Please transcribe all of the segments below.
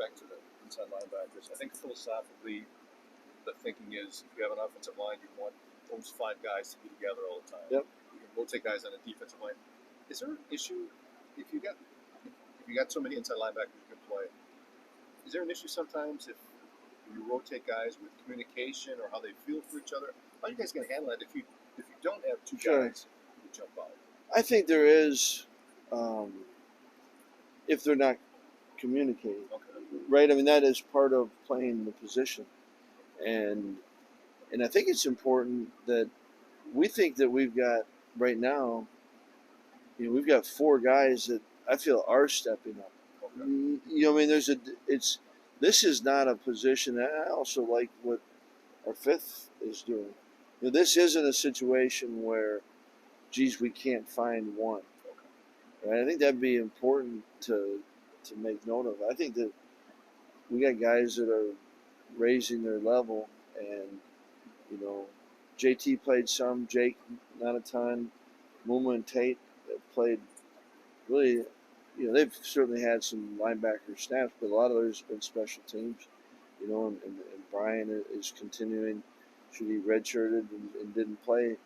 back to the inside linebackers. I think philosophically, the thinking is if you have an offensive line, you want those 5 guys to be together all the time. Yep. You can rotate guys on the defensive line. Is there an issue if you got so many inside linebackers who can play? Is there an issue sometimes if you rotate guys with communication or how they feel for each other? How are you guys going to handle that if you don't have 2 guys who jump out? I think there is, if they're not communicating, right? I mean, that is part of playing the position, and I think it's important that we think that we've got right now. We've got 4 guys that I feel are stepping up. Okay. I mean, this is not a position. I also like what our 5th is doing. This isn't a situation where, geez, we can't find one. Right? I think that'd be important to make note of. I think that we got guys that are raising their level, and JT played some, Jake not a ton, Muma and Tate have played really. They've certainly had some linebacker snaps, but a lot of theirs have been special teams. And Brian is continuing. Should he redshirted and didn't play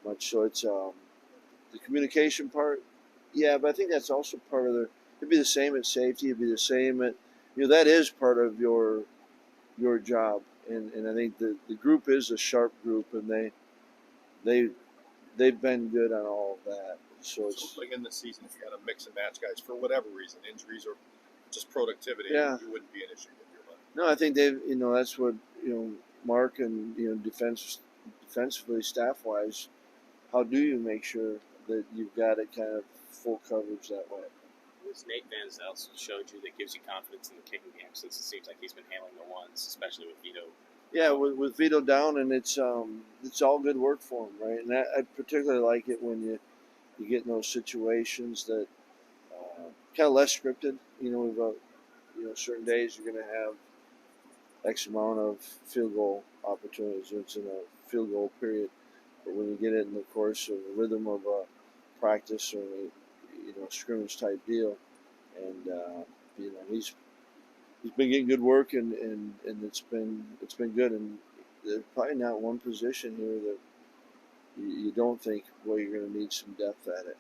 much, so it's the communication part. Yeah, but I think that's also part of it'd be the same at safety. It'd be the same at, that is part of your job. And I think the group is a sharp group, and they've been good on all of that. So it's like in the season, if you got to mix and match guys for whatever reason, injuries or just productivity, yeah, it wouldn't be an issue with your mind. No, I think they've, that's what, Mark and, defensively, staff-wise, how do you make sure that you've got it kind of full coverage that way? What's Nate Van Zelst showed you that gives you confidence in the kicking game, since it seems like he's been handling the ones, especially with Vito? Yeah, with Vito down, and it's all good work for him, right? And I particularly like it when you get in those situations that kind of less scripted. We've certain days you're going to have X amount of field goal opportunities. It's in a field goal period, but when you get it in the course of the rhythm of a practice or a scrimmage type deal, and he's been getting good work, and it's been good. And there's probably not one position here that you don't think, well, you're going to need some depth at it.